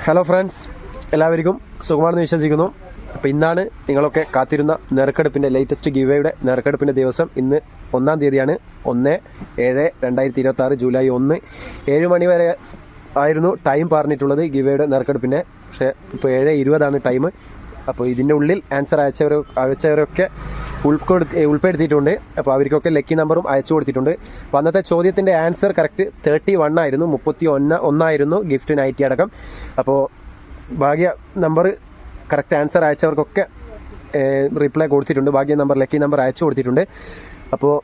Hello friends, എല്ലാവർക്കും സുഖമാണെന്ന് വിശ്വസിക്കുന്നു. അപ്പോൾ ഇന്നാണ് നിങ്ങളൊക്കെ കാത്തിരുന്ന നെറുക്കെടുപ്പിൻ്റെ ലേറ്റസ്റ്റ് ഗിവേയുടെ നെറുക്കെടുപ്പിൻ്റെ ദിവസം. ഇന്ന് 1-ാം തീയതിയാണ്. 1/7/2026 ജൂലൈ 1 7 മണി വരെ ആയിരുന്നു ടൈം പറഞ്ഞിട്ടുള്ളത് ഗിവേയുടെ നെറുക്കെടുപ്പിൻ്റെ. പക്ഷേ ഇപ്പോൾ 7:20 ടൈം. അപ്പോൾ ഇതിൻ്റെ ഉള്ളിൽ ആൻസർ അയച്ചവരൊക്കെ ഉൾപ്പെടുത്തിയിട്ടുണ്ട്. അപ്പോൾ അവർക്കൊക്കെ ലക്കി നമ്പറും അയച്ചു കൊടുത്തിട്ടുണ്ട്. അപ്പോൾ അന്നത്തെ ചോദ്യത്തിൻ്റെ ആൻസർ കറക്റ്റ് 31 ആയിരുന്നു. 31 ആയിരുന്നു ഗിഫ്റ്റ് നൈറ്റി അടക്കം. അപ്പോൾ ഭാഗ്യ നമ്പർ കറക്റ്റ് ആൻസർ അയച്ചവർക്കൊക്കെ റിപ്ലൈ കൊടുത്തിട്ടുണ്ട്. ഭാഗ്യ നമ്പർ ലക്കി നമ്പർ അയച്ചു കൊടുത്തിട്ടുണ്ട്. അപ്പോൾ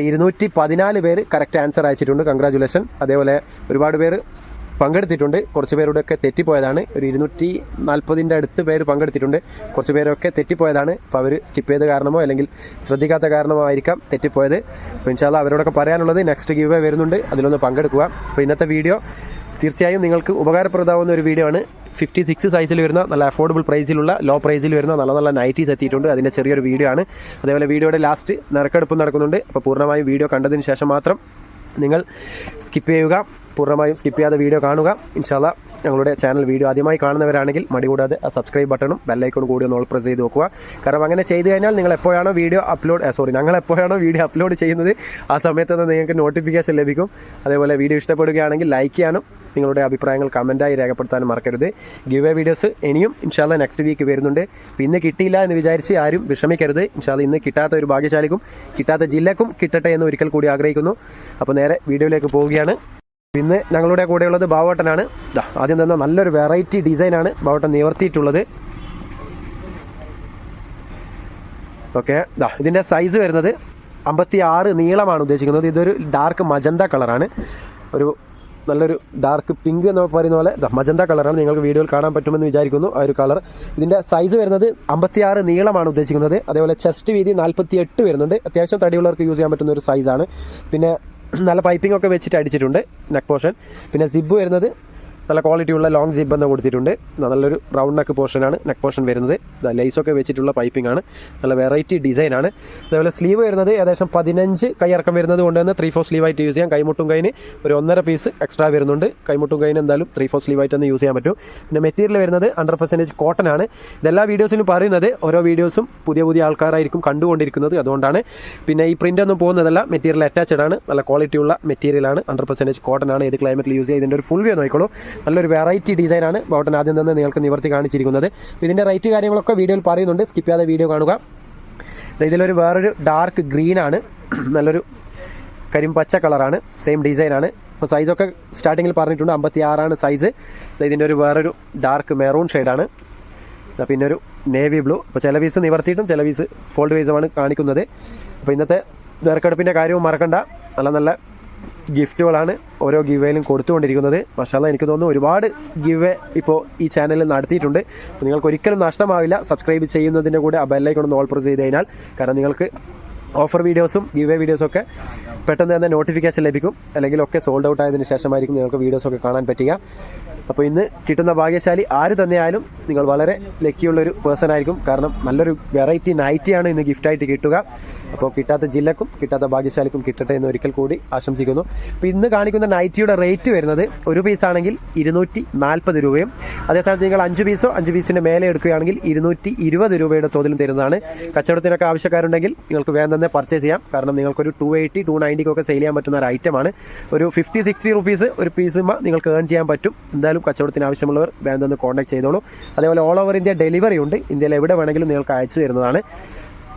214 പേര് കറക്റ്റ് ആൻസർ അയച്ചിട്ടുണ്ട്. കൺഗ്രാജുലേഷൻ. അതേപോലെ ഒരുപാട് പേര് പങ്കെടുത്തിട്ടുണ്ട്. കുറച്ച് പേരുടെയൊക്കെ തെറ്റിപ്പോയതാണ്. ഒരു 240 അടുത്ത് പേര് പങ്കെടുത്തിട്ടുണ്ട്. കുറച്ച് പേരൊക്കെ തെറ്റിപ്പോയതാണ്. അപ്പോൾ അവർ സ്കിപ്പ് ചെയ്ത കാരണമോ അല്ലെങ്കിൽ ശ്രദ്ധിക്കാത്ത കാരണമോ ആയിരിക്കാം തെറ്റിപ്പോയത്. അപ്പോൾ ഇൻഷാ അല്ലാഹ് അവരോടൊക്കെ പറയാനുള്ളത് നെക്സ്റ്റ് ഗിവ് വരുന്നുണ്ട്, അതിലൊന്ന് പങ്കെടുക്കുക. അപ്പോൾ ഇന്നത്തെ വീഡിയോ തീർച്ചയായും നിങ്ങൾക്ക് ഉപകാരപ്രദമാവുന്ന ഒരു വീഡിയോ ആണ്. 56 സൈസിൽ വരുന്ന നല്ല അഫോർഡബിൾ പ്രൈസിലുള്ള ലോ പ്രൈസിൽ വരുന്ന നല്ല നല്ല നൈറ്റീസ് എത്തിയിട്ടുണ്ട്. അതിൻ്റെ ചെറിയൊരു വീഡിയോ ആണ്. അതേപോലെ വീഡിയോയുടെ ലാസ്റ്റ് നറുക്കെടുപ്പ് നടക്കുന്നുണ്ട്. അപ്പോൾ പൂർണ്ണമായും വീഡിയോ കണ്ടതിന് ശേഷം മാത്രം നിങ്ങൾ സ്കിപ്പ് ചെയ്യുക. പൂർണ്ണമായും സ്കിപ്പ് ചെയ്യാതെ വീഡിയോ കാണുക. ഇൻഷാ അല്ലാഹ് ഞങ്ങളുടെ ചാനൽ വീഡിയോ ആദ്യമായി കാണുന്നവരാണെങ്കിൽ മടി കൂടാതെ ആ സബ്സ്ക്രൈബ് ബട്ടണും ബെല്ലൈക്കണും കൂടി ഒന്ന് ഓൾ പ്രസ് ചെയ്ത് നോക്കുക. കാരണം അങ്ങനെ ചെയ്ത് കഴിഞ്ഞാൽ ഞങ്ങൾ എപ്പോഴാണോ വീഡിയോ അപ്ലോഡ് ചെയ്യുന്നത് ആ സമയത്ത് തന്നെ നിങ്ങൾക്ക് നോട്ടിഫിക്കേഷൻ ലഭിക്കും. അതേപോലെ വീഡിയോ ഇഷ്ടപ്പെടുകയാണെങ്കിൽ ലൈക്ക് ചെയ്യാനും നിങ്ങളുടെ അഭിപ്രായങ്ങൾ കമൻറ്റായി രേഖപ്പെടുത്താനും മറക്കരുത്. ഗിവ് എ വീഡിയോസ് ഇനിയും ഇൻഷാ അല്ലാഹ് നെക്സ്റ്റ് വീക്ക് വരുന്നുണ്ട്. അപ്പോൾ ഇന്ന് കിട്ടിയില്ല എന്ന് വിചാരിച്ച് ആരും വിഷമിക്കരുത്. ഇൻഷാ അല്ലാഹ് ഇന്ന് കിട്ടാത്ത ഒരു ഭാഗ്യശാലിക്കും കിട്ടാത്ത ജില്ലക്കും കിട്ടട്ടെ എന്ന് ഒരിക്കൽ കൂടി ആഗ്രഹിക്കുന്നു. അപ്പോൾ നേരെ വീഡിയോയിലേക്ക് പോവുകയാണ്. ഇന്ന് ഞങ്ങളുടെ കൂടെയുള്ളത് ബാവോട്ടനാണ്. ആദ്യം തന്നെ നല്ലൊരു വെറൈറ്റി ഡിസൈനാണ് ബാവോട്ടൻ നിവർത്തിയിട്ടുള്ളത്. ഓക്കെ, ഇതിൻ്റെ സൈസ് വരുന്നത് 56 നീളമാണ് ഉദ്ദേശിക്കുന്നത്. ഇതൊരു ഡാർക്ക് മജന്ത കളറാണ്. ഒരു നല്ലൊരു ഡാർക്ക് പിങ്ക് എന്ന് പറയുന്ന പോലെ മജന്ത കളറാണ്. നിങ്ങൾക്ക് വീഡിയോയിൽ കാണാൻ പറ്റുമെന്ന് വിചാരിക്കുന്നു ആ ഒരു കളർ. ഇതിൻ്റെ സൈസ് വരുന്നത് 56 നീളമാണ് ഉദ്ദേശിക്കുന്നത്. അതേപോലെ ചെസ്റ്റ് വീതി 48 വരുന്നുണ്ട്. അത്യാവശ്യം തടിയുള്ളവർക്ക് യൂസ് ചെയ്യാൻ പറ്റുന്ന ഒരു സൈസാണ്. പിന്നെ നല്ല പൈപ്പിംഗ് ഒക്കെ വെച്ചിട്ട് അടിച്ചിട്ടുണ്ട് നെക്ക് പോർഷൻ. പിന്നെ സിബ് വരുന്നത് നല്ല ക്വാളിറ്റിയുള്ള ലോങ് സിബ് എന്ന് കൊടുത്തിട്ടുണ്ട്. നല്ലൊരു റൗണ്ട് നെക്ക് പോർഷനാണ് നെക്ക് പോർഷൻ വരുന്നത്. ലൈസൊക്കെ വെച്ചിട്ടുള്ള പൈപ്പിംഗ് ആണ്. നല്ല വെറൈറ്റി ഡിസൈനാണ്. അതേപോലെ സ്ലീവ് വരുന്നത് ഏകദേശം 15 കൈയിറക്കം വരുന്നത് കൊണ്ട് തന്നെ 3/4 സ്ലീവായിട്ട് യൂസ് ചെയ്യാം. കൈമുട്ടും കൈന് ഒരു 1.5 പീസ് എക്സ്ട്രാ വരുന്നുണ്ട്. കൈമുട്ടും കൈന് എന്തായാലും 3/4 സ്ലീവായിട്ട് തന്നെ യൂസ് ചെയ്യാൻ പറ്റും. പിന്നെ മെറ്റീരിയൽ വരുന്നത് 100% കോട്ടൺ ആണ്. ഇതെല്ലാ വീഡിയോസിലും പറയുന്നത് ഓരോ വീഡിയോസും പുതിയ ആൾക്കാരായിരിക്കും കണ്ടുകൊണ്ടിരിക്കുന്നത്, അതുകൊണ്ടാണ്. പിന്നെ ഈ പ്രിൻ്റ് ഒന്നും പോകുന്നതല്ല, മെറ്റീരിയൽ അറ്റാച്ച്ഡ് ആണ്. നല്ല ക്വാളിറ്റിയുള്ള മെറ്റീരിയലാണ്. 100% കോട്ടൺ ആണ്. ഏത് ക്ലൈമറ്റിൽ യൂസ് ചെയ്യുക. ഇതിൻ്റെ ഒരു ഫുൾ വ്യൂ നോക്കിക്കോളൂ. നല്ലൊരു വെറൈറ്റി ഡിസൈനാണ് ബാവോട്ടൻ ആദ്യം തന്നെ നിങ്ങൾക്ക് നിവർത്തി കാണിച്ചിരിക്കുന്നത്. ഇതിൻ്റെ റേറ്റ് കാര്യങ്ങളൊക്കെ വീഡിയോയിൽ പറയുന്നുണ്ട്, സ്കിപ്പ് ചെയ്യാതെ വീഡിയോ കാണുക. ഇതിലൊരു വേറൊരു ഡാർക്ക് ഗ്രീനാണ്. നല്ലൊരു കരിമ്പച്ച കളറാണ്. സെയിം ഡിസൈനാണ്. അപ്പോൾ സൈസൊക്കെ സ്റ്റാർട്ടിങ്ങിൽ പറഞ്ഞിട്ടുണ്ട് 56 സൈസ്. ഇതിൻ്റെ ഒരു വേറൊരു ഡാർക്ക് മെറൂൺ ഷെയ്ഡാണ്. പിന്നെ ഒരു നേവി ബ്ലൂ. അപ്പോൾ ചില പീസ് നിവർത്തിയിട്ടും ചില പീസ് ഫോൾഡ് വൈസുമാണ് കാണിക്കുന്നത്. അപ്പോൾ ഇന്നത്തെ നറുക്കെടുപ്പിൻ്റെ കാര്യവും മറക്കണ്ട. നല്ല ഗിഫ്റ്റുകളാണ് ഓരോ ഗിവേയിലും കൊടുത്തുകൊണ്ടിരിക്കുന്നത്. മാഷാ അല്ലാഹ് എനിക്ക് തോന്നുന്നു ഒരുപാട് ഗിവേ ഇപ്പോൾ ഈ ചാനലിൽ നടത്തിയിട്ടുണ്ട്. നിങ്ങൾക്ക് ഒരിക്കലും നഷ്ടമാവില്ല സബ്സ്ക്രൈബ് ചെയ്യുന്നതിൻ്റെ കൂടെ ആ ബെല്ലൈക്കൺ ഒന്ന് ഓൾ പ്രസ് ചെയ്ത് കഴിഞ്ഞാൽ. കാരണം നിങ്ങൾക്ക് ഓഫർ വീഡിയോസും ഗിവേ വീഡിയോസൊക്കെ പെട്ടെന്ന് തന്നെ നോട്ടിഫിക്കേഷൻ ലഭിക്കും. അല്ലെങ്കിൽ ഒക്കെ സോൾഡ് ഔട്ട് ആയതിനു ശേഷമായിരിക്കും നിങ്ങൾക്ക് വീഡിയോസൊക്കെ കാണാൻ പറ്റുക. അപ്പോൾ ഇന്ന് കിട്ടുന്ന ഭാഗ്യശാലി ആര് തന്നെയായാലും നിങ്ങൾ വളരെ ലക്കിയുള്ളൊരു പേഴ്സൺ ആയിരിക്കും. കാരണം നല്ലൊരു വെറൈറ്റി നൈറ്റിയാണ് ഇന്ന് ഗിഫ്റ്റായിട്ട് കിട്ടുക. അപ്പോൾ കിട്ടാത്ത ജില്ലക്കും കിട്ടാത്ത ഭാഗ്യശാലിക്കും കിട്ടട്ടെ എന്ന് ഒരിക്കൽ കൂടി ആശംസിക്കുന്നു. അപ്പോൾ ഇന്ന് കാണിക്കുന്ന നൈറ്റിയുടെ റേറ്റ് വരുന്നത് ഒരു പീസാണെങ്കിൽ 240 രൂപയും അതേസമയത്ത് നിങ്ങൾ 5 പീസോ 5 പീസിൻ്റെ മേലെ എടുക്കുകയാണെങ്കിൽ 220 രൂപയുടെ തോതിലും തരുന്നതാണ്. കച്ചവടത്തിനൊക്കെ ആവശ്യക്കാരുണ്ടെങ്കിൽ നിങ്ങൾക്ക് വേഗം തന്നെ പർച്ചേസ് ചെയ്യാം. കാരണം നിങ്ങൾക്കൊരു 280 290 സെയിൽ ചെയ്യാൻ പറ്റുന്ന ഒരു ഐറ്റമാണ്. ഒരു 50-60 റുപ്പീസ് ഒരു പീസുമ്പോൾ നിങ്ങൾക്ക് ഏൺ ചെയ്യാൻ പറ്റും. എന്തായാലും കച്ചവടത്തിന് ആവശ്യമുള്ളവർ വേഗം തന്നെ കോൺടാക്ട് ചെയ്തോളൂ. അതേപോലെ ഓൾ ഓവർ ഇന്ത്യ ഡെലിവറി ഉണ്ട്. ഇന്ത്യയിൽ എവിടെ വേണമെങ്കിലും നിങ്ങൾക്ക് അയച്ചു തരുന്നതാണ്.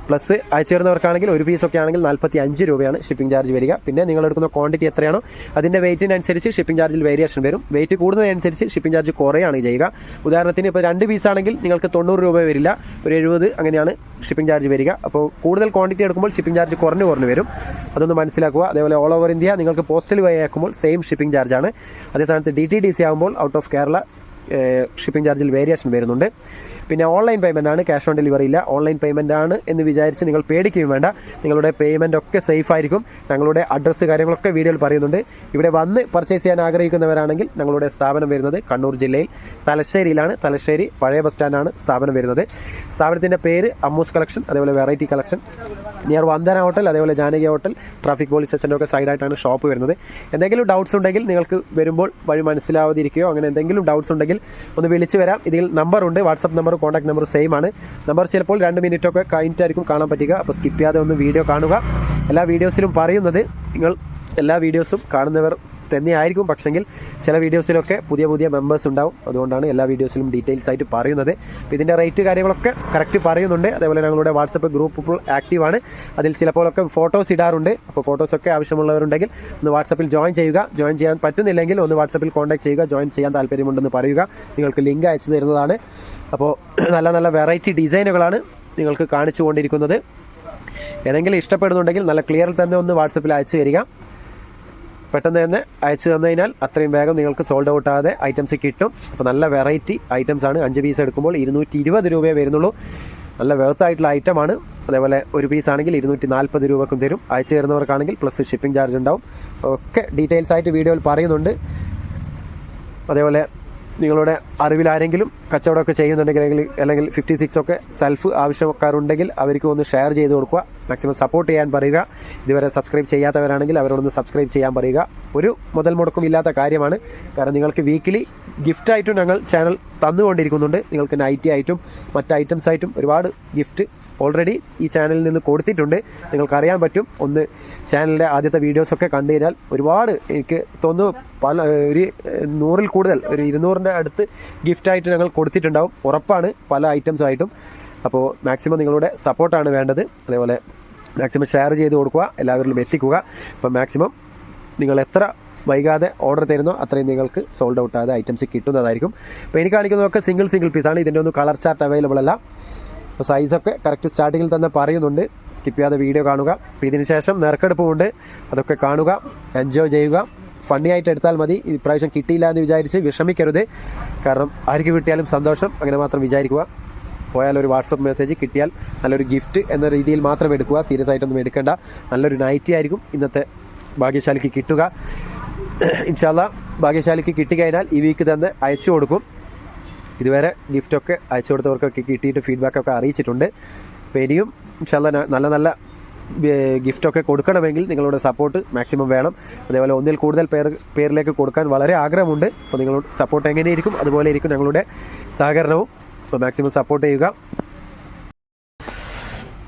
പ്ലസ് അയച്ചു തരുന്നവർക്കാണെങ്കിൽ ഒരു പീസൊക്കെ ആണെങ്കിൽ 45 രൂപയാണ് ഷിപ്പിംഗ് ചാർജ് വരിക. പിന്നെ നിങ്ങൾ എടുക്കുന്ന ക്വാണ്ടിറ്റി എത്രയാണോ അതിൻ്റെ വെയിറ്റിനനുസരിച്ച് ഷിപ്പിംഗ് ചാർജിൽ വേരിയേഷൻ വരും. വെയിറ്റ് കൂടുന്നതനുസരിച്ച് ഷിപ്പിംഗ് ചാർജ് കുറയാണ് ചെയ്യുക. ഉദാഹരണത്തിന് ഇപ്പോൾ 2 പീസാണെങ്കിൽ നിങ്ങൾക്ക് 90 രൂപ വരില്ല, ഒരു 70 അങ്ങനെയാണ് ഷിപ്പിംഗ് ചാർജ് വരിക. അപ്പോൾ കൂടുതൽ ക്വാണ്ടിറ്റി എടുക്കുമ്പോൾ ഷിപ്പിംഗ് ചാർജ് കുറഞ്ഞു വരും. അതൊന്ന് മനസ്സിലാക്കുക. അതേപോലെ ഓൾ ഓവർ ഇന്ത്യ നിങ്ങൾക്ക് പോസ്റ്റൽ വഴി അയക്കുമ്പോൾ സെയിം ഷിപ്പിംഗ് ചാർജാണ്. അതേസമയത്ത് DTDC ആകുമ്പോൾ ഔട്ട് ഓഫ് കേരള ഷിപ്പിംഗ് ചാർജിൽ വേരിയേഷൻ വരുന്നുണ്ട്. പിന്നെ ഓൺലൈൻ പേയ്മെൻ്റ് ആണ്, ക്യാഷ് ഓൺ ഡെലിവറി ഇല്ല. ഓൺലൈൻ പേയ്മെൻ്റ് ആണ് എന്ന് വിചാരിച്ച് നിങ്ങൾ പേടിക്കുകയും വേണ്ട. നിങ്ങളുടെ പേയ്മെൻ്റ് ഒക്കെ സേഫ് ആയിരിക്കും. ഞങ്ങളുടെ അഡ്രസ്സ് കാര്യങ്ങളൊക്കെ വീഡിയോയിൽ പറയുന്നുണ്ട്. ഇവിടെ വന്ന് പർച്ചേസ് ചെയ്യാൻ ആഗ്രഹിക്കുന്നവരാണെങ്കിൽ ഞങ്ങളുടെ സ്ഥാപനം വരുന്നത് കണ്ണൂർ ജില്ലയിൽ തലശ്ശേരിയിലാണ്. തലശ്ശേരി പഴയ ബസ് സ്റ്റാൻഡാണ് സ്ഥാപനം വരുന്നത്. സ്ഥാപനത്തിൻ്റെ പേര് അമ്മൂസ് കളക്ഷൻ, അതേപോലെ variety collection, near Vandana hotel, അതേപോലെ ജാനകി ഹോട്ടൽ, ട്രാഫിക് പോലീസ് സ്റ്റേഷൻ്റെ ഒക്കെ സൈഡായിട്ടാണ് ഷോപ്പ് വരുന്നത്. എന്തെങ്കിലും ഡൗട്ട്സ് ഉണ്ടെങ്കിൽ നിങ്ങൾക്ക് വരുമ്പോൾ വഴി മനസ്സിലാവാതിരിക്കുകയോ അങ്ങനെ എന്തെങ്കിലും ഡൗട്ട്സ് ഉണ്ടെങ്കിൽ ഉണ്ടെങ്കിൽ ഒന്ന് വിളിച്ച് വരാം. ഇതിൽ നമ്പറുണ്ട്, WhatsApp number, contact number same ആണ്. നമ്പർ ചിലപ്പോൾ 2 മിനിറ്റൊക്കെ കഴിഞ്ഞിട്ടായിരിക്കും കാണാൻ പറ്റുക. അപ്പോൾ സ്കിപ്പ് ചെയ്യാതെ ഒന്ന് വീഡിയോ കാണുക. എല്ലാ വീഡിയോസിലും പറയുന്നത് നിങ്ങൾ എല്ലാ വീഡിയോസും കാണുന്നവർ തന്നെയായിരിക്കും, പക്ഷെങ്കിൽ ചില വീഡിയോസിലൊക്കെ പുതിയ മെമ്പേഴ്സ് ഉണ്ടാവും. അതുകൊണ്ടാണ് എല്ലാ വീഡിയോസിലും ഡീറ്റെയിൽസ് ആയിട്ട് പറയുന്നത്. അപ്പോൾ ഇതിൻ്റെ റേറ്റ് കാര്യങ്ങളൊക്കെ കറക്റ്റ് പറയുന്നുണ്ട്. അതേപോലെ ഞങ്ങളുടെ വാട്സപ്പ് ഗ്രൂപ്പ് ഇപ്പോൾ ആക്റ്റീവാണ്. അതിൽ ചിലപ്പോഴൊക്കെ ഫോട്ടോസ് ഇടാറുണ്ട്. അപ്പോൾ ഫോട്ടോസൊക്കെ ആവശ്യമുള്ളവരുണ്ടെങ്കിൽ ഒന്ന് വാട്സപ്പിൽ ജോയിൻ ചെയ്യുക. ജോയിൻ ചെയ്യാൻ പറ്റുന്നില്ലെങ്കിൽ ഒന്ന് വാട്സപ്പിൽ കോൺടാക്ട് ചെയ്യുക. ജോയിൻ ചെയ്യാൻ താല്പര്യമുണ്ടെന്ന് പറയുക. നിങ്ങൾക്ക് ലിങ്ക് അയച്ചു തരുന്നതാണ്. അപ്പോൾ നല്ല വെറൈറ്റി ഡിസൈനുകളാണ് നിങ്ങൾക്ക് കാണിച്ചു കൊണ്ടിരിക്കുന്നത്. ഏതെങ്കിലും ഇഷ്ടപ്പെടുന്നുണ്ടെങ്കിൽ നല്ല ക്ലിയറിൽ തന്നെ ഒന്ന് വാട്സപ്പിൽ അയച്ചു തരിക. പെട്ടെന്ന് തന്നെ അയച്ചു തന്നു കഴിഞ്ഞാൽ അത്രയും വേഗം നിങ്ങൾക്ക് സോൾഡ് ഔട്ട് ആകാതെ ഐറ്റംസ് കിട്ടും. അപ്പോൾ നല്ല വെറൈറ്റി ഐറ്റംസ് ആണ്. 5 പീസ് എടുക്കുമ്പോൾ 220 രൂപയെ വരുന്നുള്ളൂ. നല്ല വെർത്തായിട്ടുള്ള ഐറ്റമാണ്. അതേപോലെ ഒരു പീസ് ആണെങ്കിൽ 240 രൂപക്കും തരും. അയച്ചു തരുന്നവർക്കാണെങ്കിൽ പ്ലസ് ഷിപ്പിംഗ് ചാർജ് ഉണ്ടാവും. ഒക്കെ ഡീറ്റെയിൽസ് ആയിട്ട് വീഡിയോയിൽ പറയുന്നുണ്ട്. അതേപോലെ നിങ്ങളുടെ അറിവിൽ ആരെങ്കിലും കച്ചവടമൊക്കെ ചെയ്യുന്നുണ്ടെങ്കിൽ അല്ലെങ്കിൽ 56 ഒക്കെ സെൽഫ് ആവശ്യക്കാരുണ്ടെങ്കിൽ അവർക്ക് ഒന്ന് ഷെയർ ചെയ്ത് കൊടുക്കുക. മാക്സിമം സപ്പോർട്ട് ചെയ്യാൻ പറയുക. ഇതുവരെ സബ്സ്ക്രൈബ് ചെയ്യാത്തവരാണെങ്കിൽ അവരോടൊന്ന് സബ്സ്ക്രൈബ് ചെയ്യാൻ പറയുക. ഒരു മുതൽ മുടക്കും ഇല്ലാത്ത കാര്യമാണ്. കാരണം നിങ്ങൾക്ക് വീക്കിലി ഗിഫ്റ്റായിട്ടും ഞങ്ങൾ ചാനൽ തന്നുകൊണ്ടിരിക്കുന്നുണ്ട്. നിങ്ങൾക്ക് നൈറ്റി ആയിട്ടും മറ്റ് ഐറ്റംസ് ആയിട്ടും ഒരുപാട് ഗിഫ്റ്റ് ഓൾറെഡി ഈ ചാനലിൽ നിന്ന് കൊടുത്തിട്ടുണ്ട്. നിങ്ങൾക്കറിയാൻ പറ്റും. ഒന്ന് ചാനലിൻ്റെ ആദ്യത്തെ വീഡിയോസൊക്കെ കണ്ടു കഴിഞ്ഞാൽ ഒരുപാട് എനിക്ക് തോന്നുന്നു ഒരു 100-ൽ കൂടുതൽ ഒരു 200-ൻ്റെ അടുത്ത് ഗിഫ്റ്റായിട്ട് ഞങ്ങൾ കൊടുത്തിട്ടുണ്ടാവും. ഉറപ്പാണ് പല ഐറ്റംസായിട്ടും. അപ്പോൾ മാക്സിമം നിങ്ങളുടെ സപ്പോർട്ടാണ് വേണ്ടത്. അതേപോലെ മാക്സിമം ഷെയർ ചെയ്ത് കൊടുക്കുക, എല്ലാവരിലും എത്തിക്കുക. അപ്പോൾ മാക്സിമം നിങ്ങൾ എത്ര വൈകാതെ ഓർഡർ തരുന്നോ അത്രയും നിങ്ങൾക്ക് സോൾഡ് ഔട്ട് ആകാതെ ഐറ്റംസ് കിട്ടുന്നതായിരിക്കും. അപ്പോൾ എനിക്ക് കാണിക്കുന്നതൊക്കെ സിംഗിൾ പീസാണ്. ഇതിൻ്റെ ഒന്നും കളർ ചാർട്ട് അവൈലബിൾ അല്ല. അപ്പോൾ സൈസൊക്കെ കറക്റ്റ് സ്റ്റാർട്ടിങ്ങിൽ തന്നെ പറയുന്നുണ്ട്. സ്കിപ്പ് ചെയ്യാതെ വീഡിയോ കാണുക. അപ്പോൾ ഇതിന് ശേഷം നറുക്കെടുപ്പുമുണ്ട്, അതൊക്കെ കാണുക, എൻജോയ് ചെയ്യുക. ഫണ്ണി ആയിട്ട് എടുത്താൽ മതി. ഇപ്രാവശ്യം കിട്ടിയില്ല എന്ന് വിചാരിച്ച് വിഷമിക്കരുത്. കാരണം ആർക്ക് കിട്ടിയാലും സന്തോഷം, അങ്ങനെ മാത്രം വിചാരിക്കുക. പോയാൽ ഒരു വാട്സപ്പ് മെസ്സേജ്, കിട്ടിയാൽ നല്ലൊരു ഗിഫ്റ്റ് എന്ന രീതിയിൽ മാത്രം എടുക്കുക. സീരിയസ് ആയിട്ടൊന്നും എടുക്കേണ്ട. നല്ലൊരു നൈറ്റി ആയിരിക്കും ഇന്നത്തെ ഭാഗ്യശാലിക്ക് കിട്ടുക. ഇൻഷാ അല്ലാഹ് ഭാഗ്യശാലിക്ക് കിട്ടിക്കഴിഞ്ഞാൽ ഈ വീക്ക് തന്നെ അയച്ചു കൊടുക്കും. ഇതുവരെ ഗിഫ്റ്റൊക്കെ അയച്ചു കൊടുത്തവർക്കൊക്കെ കിട്ടിയിട്ട് ഫീഡ്ബാക്കൊക്കെ അറിയിച്ചിട്ടുണ്ട്. അപ്പോൾ ഇനിയും ഇൻഷാ അല്ലാഹ് നല്ല ഗിഫ്റ്റൊക്കെ കൊടുക്കണമെങ്കിൽ നിങ്ങളുടെ സപ്പോർട്ട് മാക്സിമം വേണം. അതേപോലെ ഒന്നിൽ കൂടുതൽ പേരിലേക്ക് കൊടുക്കാൻ വളരെ ആഗ്രഹമുണ്ട്. അപ്പോൾ നിങ്ങളുടെ സപ്പോർട്ട് എങ്ങനെയിരിക്കും അതുപോലെ ഇരിക്കും ഞങ്ങളുടെ സഹകരണവും. അപ്പോൾ മാക്സിമം സപ്പോർട്ട് ചെയ്യുക.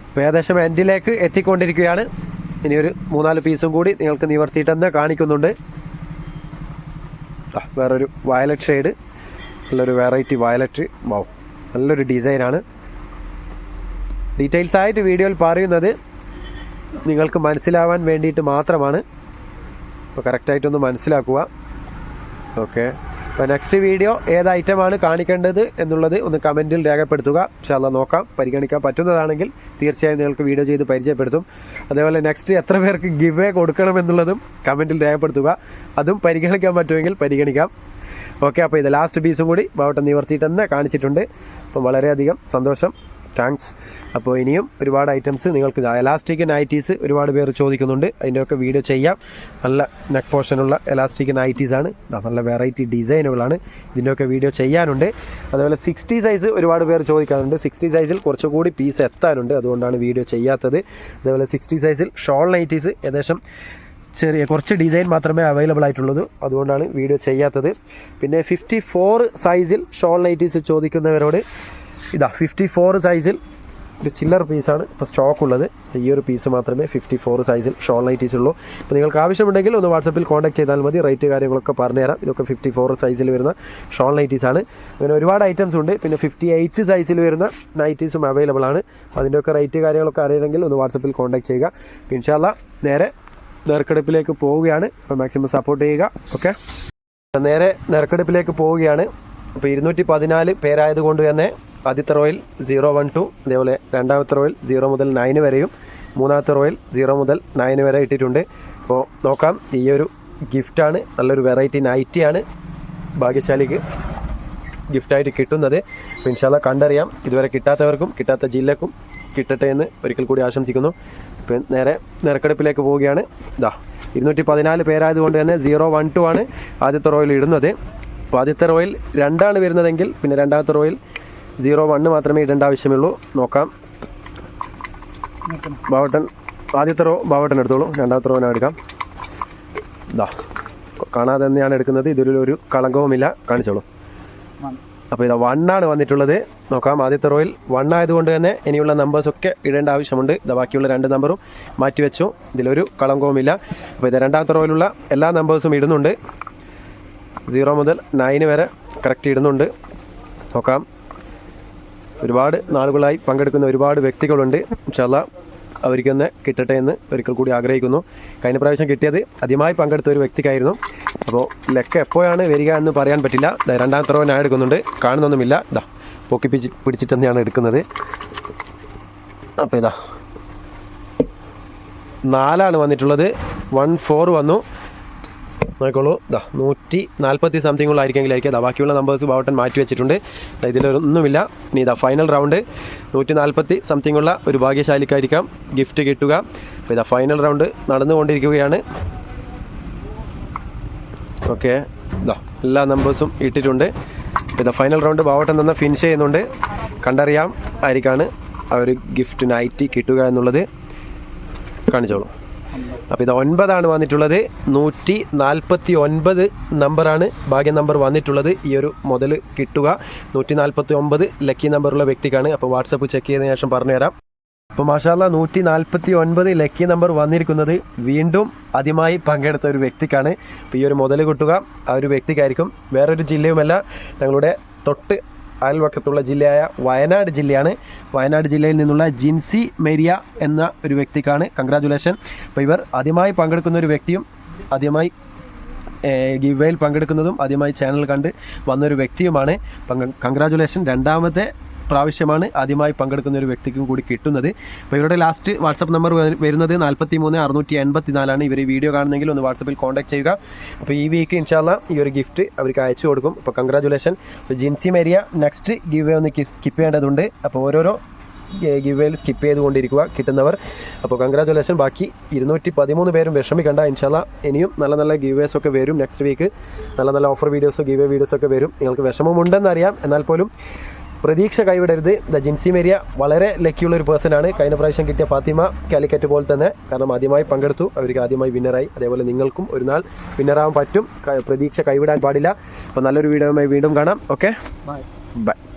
ഇപ്പോൾ ഏകദേശം എൻഡിലേക്ക് എത്തിക്കൊണ്ടിരിക്കുകയാണ്. ഇനിയൊരു 3-4 പീസും കൂടി നിങ്ങൾക്ക് നിവർത്തിയിട്ടെന്ന് കാണിക്കുന്നുണ്ട്. വേറൊരു വയലറ്റ് ഷെയ്ഡ്, നല്ലൊരു വെറൈറ്റി വയലറ്റ്. നല്ലൊരു ഡിസൈനാണ്. ഡീറ്റെയിൽസ് ആയിട്ട് വീഡിയോയിൽ പറയുന്നത് നിങ്ങൾക്ക് മനസ്സിലാവാൻ വേണ്ടിയിട്ട് മാത്രമാണ്. അപ്പോൾ കറക്റ്റായിട്ടൊന്ന് മനസ്സിലാക്കുക. ഓക്കെ. അപ്പോൾ നെക്സ്റ്റ് വീഡിയോ ഏത് ഐറ്റമാണ് കാണിക്കേണ്ടത് എന്നുള്ളത് ഒന്ന് കമൻറ്റിൽ രേഖപ്പെടുത്തുക. ഇൻഷാ അല്ലാഹ് നോക്കാം. പരിഗണിക്കാൻ പറ്റുന്നതാണെങ്കിൽ തീർച്ചയായും നിങ്ങൾക്ക് വീഡിയോ ചെയ്ത് പരിചയപ്പെടുത്തും. അതേപോലെ നെക്സ്റ്റ് എത്ര പേർക്ക് ഗിവ് അവേ കൊടുക്കണമെന്നുള്ളതും കമൻറ്റിൽ രേഖപ്പെടുത്തുക. അതും പരിഗണിക്കാൻ പറ്റുമെങ്കിൽ പരിഗണിക്കാം. ഓക്കെ. അപ്പോൾ ഇത് ലാസ്റ്റ് പീസും കൂടി ബാവട്ടം നിവർത്തിയിട്ട് തന്നെ കാണിച്ചിട്ടുണ്ട്. അപ്പോൾ വളരെയധികം സന്തോഷം. താങ്ക്സ്. അപ്പോൾ ഇനിയും ഒരുപാട് ഐറ്റംസ് നിങ്ങൾക്ക് എലാസ്റ്റിക് നൈറ്റീസ് ഒരുപാട് പേര് ചോദിക്കുന്നുണ്ട്. അതിൻ്റെയൊക്കെ വീഡിയോ ചെയ്യാം. നല്ല നെക്ക് പോർഷനുള്ള എലാസ്റ്റിക് നൈറ്റീസാണ്. നല്ല വെറൈറ്റി ഡിസൈനുകളാണ്. ഇതിൻ്റെയൊക്കെ വീഡിയോ ചെയ്യാനുണ്ട്. അതുപോലെ 60 സൈസ് ഒരുപാട് പേര് ചോദിക്കാറുണ്ട്. 60 സൈസിൽ കുറച്ചുകൂടി പീസ് എത്താനുണ്ട്. അതുകൊണ്ടാണ് വീഡിയോ ചെയ്യാത്തത്. അതുപോലെ 60 സൈസിൽ ഷോൾ നൈറ്റീസ് ഏകദേശം കുറച്ച് ഡിസൈൻ മാത്രമേ അവൈലബിൾ ആയിട്ടുള്ളൂ. അതുകൊണ്ടാണ് വീഡിയോ ചെയ്യാത്തത്. പിന്നെ 54 സൈസിൽ ഷോൾ നൈറ്റീസ് ചോദിക്കുന്നവരോട് 54 സൈസിൽ ഒരു ചില്ലർ പീസാണ് ഇപ്പോൾ സ്റ്റോക്ക് ഉള്ളത്. ഈ ഒരു പീസ് മാത്രമേ 54 സൈസിൽ ഷോൾ നൈറ്റീസ് ഉള്ളൂ. അപ്പോൾ നിങ്ങൾക്ക് ആവശ്യമുണ്ടെങ്കിൽ ഒന്ന് വാട്സപ്പിൽ കോൺടാക്ട് ചെയ്താൽ മതി. റേറ്റ് കാര്യങ്ങളൊക്കെ പറഞ്ഞുതരാം. ഇതൊക്കെ 54 സൈസിൽ വരുന്ന ഷോൾ നൈറ്റീസാണ്. അങ്ങനെ ഒരുപാട് ഐറ്റംസ് ഉണ്ട്. പിന്നെ 58 സൈസിൽ വരുന്ന നൈറ്റീസും അവൈലബിൾ ആണ്. അതിൻ്റെയൊക്കെ റേറ്റ് കാര്യങ്ങളൊക്കെ അറിയണമെങ്കിൽ ഒന്ന് വാട്സപ്പിൽ കോൺടാക്ട് ചെയ്യുക. ഇൻഷാ അല്ലാഹ് നേരെ നറുക്കെടുപ്പിലേക്ക് പോവുകയാണ്. അപ്പോൾ മാക്സിമം സപ്പോർട്ട് ചെയ്യുക. ഓക്കെ. നേരെ നറുക്കെടുപ്പിലേക്ക് പോവുകയാണ്. അപ്പോൾ 214 പേരായതുകൊണ്ട് തന്നെ ആദ്യത്തെ റോയിൽ 012, അതേപോലെ രണ്ടാമത്തെ റോയിൽ 0 മുതൽ 9 വരെയും, മൂന്നാമത്തെ റോയിൽ 0 മുതൽ 9 വരെ ഇട്ടിട്ടുണ്ട്. അപ്പോൾ നോക്കാം. ഈ ഒരു ഗിഫ്റ്റാണ്, നല്ലൊരു വെറൈറ്റി നൈറ്റിയാണ് ഭാഗ്യശാലിക്ക് ഗിഫ്റ്റായിട്ട് കിട്ടുന്നത്. അപ്പോൾ ഇൻഷാ അല്ലാഹ് കണ്ടറിയാം. ഇതുവരെ കിട്ടാത്തവർക്കും കിട്ടാത്ത ജില്ലക്കും കിട്ടട്ടെ എന്ന് ഒരിക്കൽ കൂടി ആശംസിക്കുന്നു. ഇപ്പം നേരെ നറുക്കെടുപ്പിലേക്ക് പോവുകയാണ്. 214 പേരായതുകൊണ്ട് തന്നെ 012 ആണ് ആദ്യത്തെ റോയിൽ ഇടുന്നത്. അപ്പോൾ ആദ്യത്തെ റോയിൽ 2 വരുന്നതെങ്കിൽ പിന്നെ രണ്ടാമത്തെ റോയിൽ 01 മാത്രമേ ഇടേണ്ട ആവശ്യമുള്ളൂ. നോക്കാം. ബാവട്ടൻ ആദ്യത്തെ റോ ബാവട്ടൻ എടുത്തോളൂ. രണ്ടാമത്തെ റോനെ എടുക്കാം. കാണാതെ തന്നെയാണ് എടുക്കുന്നത്. ഇതിലൊരു കളങ്കവുമില്ല. കാണിച്ചോളൂ. അപ്പോൾ ഇതാ 1 ആണ് വന്നിട്ടുള്ളത്. നോക്കാം, ആദ്യത്തെ റോയിൽ 1 ആയതുകൊണ്ട് തന്നെ ഇനിയുള്ള നമ്പേഴ്സൊക്കെ ഇടേണ്ട ആവശ്യമുണ്ട്. ഇത് ബാക്കിയുള്ള 2 നമ്പറും മാറ്റിവെച്ചു, ഇതിലൊരു കളങ്കവുമില്ല. അപ്പോൾ ഇത് രണ്ടാമത്തെ റോയിലുള്ള എല്ലാ നമ്പേഴ്സും ഇടുന്നുണ്ട്. 0 മുതൽ 9 വരെ കറക്റ്റ് ഇടുന്നുണ്ട്. നോക്കാം, ഒരുപാട് നാളുകളായി പങ്കെടുക്കുന്ന ഒരുപാട് വ്യക്തികളുണ്ട്. ഇൻഷാ അല്ലാഹ് അവർക്ക് തന്നെ കിട്ടട്ടെ എന്ന് ഒരിക്കൽ കൂടി ആഗ്രഹിക്കുന്നു. കഴിഞ്ഞ പ്രാവശ്യം കിട്ടിയത് ആദ്യമായി പങ്കെടുത്ത ഒരു വ്യക്തിക്കായിരുന്നു. അപ്പോൾ ലക്ക് എപ്പോഴാണ് വരിക എന്ന് പറയാൻ പറ്റില്ല. രണ്ടാമത്തെ റോ ഞാൻ എടുക്കുന്നുണ്ട്, കാണുന്നൊന്നുമില്ല. ഇതാ പൊക്കി പിടിച്ചിട്ട് തന്നെയാണ് എടുക്കുന്നത്. അപ്പോൾ ഇതാ 4 വന്നിട്ടുള്ളത്. 14 വന്നു. നോക്കോളൂ, ഇതാ 140 സംതിങ്ങുള്ളായിരിക്കെങ്കിലായിരിക്കും. ഇതാ ബാക്കിയുള്ള നമ്പേഴ്സ് ബാവട്ടൻ മാറ്റി വെച്ചിട്ടുണ്ട്. ഇതിലൊന്നുമില്ല. ഇനി ഇതാ ഫൈനൽ റൗണ്ട് 140 സംതിങ്ങുള്ള ഒരു ഭാഗ്യശാലിക്കായിരിക്കാം ഗിഫ്റ്റ് കിട്ടുക. അപ്പോൾ ഇതാ ഫൈനൽ റൗണ്ട് നടന്നുകൊണ്ടിരിക്കുകയാണ്. ഓക്കെ, ഇതാ എല്ലാ നമ്പേഴ്സും ഇട്ടിട്ടുണ്ട്. ഇതാ ഫൈനൽ റൗണ്ട് ബാവട്ടൻ തന്നെ ഫിനിഷ് ചെയ്യുന്നുണ്ട്. കണ്ടറിയാം ആയിരിക്കാണ് ആ ഒരു ഗിഫ്റ്റ് നൈറ്റി കിട്ടുക എന്നുള്ളത്. കാണിച്ചോളൂ. അപ്പോൾ ഇത് 9 വന്നിട്ടുള്ളത്. 149 നമ്പറാണ് ഭാഗ്യ നമ്പർ വന്നിട്ടുള്ളത്. ഈ ഒരു മുതൽ കിട്ടുക 149 ലക്കി നമ്പറുള്ള വ്യക്തിക്കാണ്. അപ്പോൾ വാട്സപ്പ് ചെക്ക് ചെയ്തതിനു ശേഷം പറഞ്ഞുതരാം. അപ്പോൾ മാഷാ അല്ലാഹ് 149 ലക്കി നമ്പർ വന്നിരിക്കുന്നത് വീണ്ടും ആദ്യമായി പങ്കെടുത്ത ഒരു വ്യക്തിക്കാണ്. അപ്പോൾ ഈ ഒരു മുതൽ കിട്ടുക ആ ഒരു വ്യക്തിക്കായിരിക്കും. വേറൊരു ജില്ലയുമല്ല, ഞങ്ങളുടെ തൊട്ട് അയൽവക്കത്തുള്ള ജില്ലയായ വയനാട് ജില്ലയാണ്. വയനാട് ജില്ലയിൽ നിന്നുള്ള ജിൻസി മേരിയ എന്ന ഒരു വ്യക്തിക്കാണ് കൺഗ്രാജുലേഷൻ. അപ്പോൾ ഇവർ ആദ്യമായി പങ്കെടുക്കുന്ന ഒരു വ്യക്തിയും ആദ്യമായി ഗിവേയിൽ പങ്കെടുക്കുന്നതും ആദ്യമായി ചാനൽ കണ്ട് വന്നൊരു വ്യക്തിയുമാണ്. കൺഗ്രാജുലേഷൻ. രണ്ടാമത്തെ പ്രാവശ്യമാണ് ആദ്യമായി പങ്കെടുക്കുന്ന ഒരു വ്യക്തിക്കും കൂടി കിട്ടുന്നത്. അപ്പോൾ ഇവരുടെ ലാസ്റ്റ് വാട്സപ്പ് നമ്പർ വരുന്നത് 43 ഇവർ ഈ വീഡിയോ കാണുന്നെങ്കിൽ ഒന്ന് വാട്സപ്പിൽ കോൺടാക്ട് ചെയ്യുക. അപ്പോൾ ഈ വീക്ക് ഇൻഷാ അല്ലാഹ് ഈ ഒരു ഗിഫ്റ്റ് അവർക്ക് അയച്ചു കൊടുക്കും. അപ്പോൾ കൺഗ്രാജുലേഷൻ. അപ്പോൾ ജിൻസി മേരിയ നെക്സ്റ്റ് ഗിവ് ഒന്ന് സ്കിപ്പ് ചെയ്യേണ്ടതുണ്ട്. അപ്പോൾ ഓരോരോ ഗിവേയിൽ സ്കിപ്പ് ചെയ്തുകൊണ്ടിരിക്കുക കിട്ടുന്നവർ. അപ്പോൾ കൺഗ്രാജുലേഷൻ. ബാക്കി 213 പേരും വിഷമിക്കണ്ട. ഇൻഷാ അല്ലാഹ് ഇനിയും നല്ല നല്ല ഗിവേഴ്സൊക്കെ വരും. നെക്സ്റ്റ് വീക്ക് നല്ല നല്ല ഓഫർ വീഡിയോസോ ഗിവേ വീഡിയോസൊക്കെ വരും. നിങ്ങൾക്ക് വിഷമമുണ്ടെന്നറിയാം, എന്നാൽ പോലും പ്രതീക്ഷ കൈവിടരുത്. ജിൻസി മേരിയ വളരെ ലക്കിയുള്ള ഒരു പേഴ്സണാണ്. കഴിഞ്ഞ പ്രാവശ്യം കിട്ടിയ ഫാത്തിമ കാലിക്കറ്റ് പോലെ തന്നെ, കാരണം ആദ്യമായി പങ്കെടുത്തു, അവർക്ക് ആദ്യമായി വിന്നറായി. അതേപോലെ നിങ്ങൾക്കും ഒരു നാൾ വിന്നറാവാൻ പറ്റും. പ്രതീക്ഷ കൈവിടാൻ പാടില്ല. അപ്പോൾ നല്ലൊരു വീഡിയോയുമായി വീണ്ടും കാണാം. Okay, by.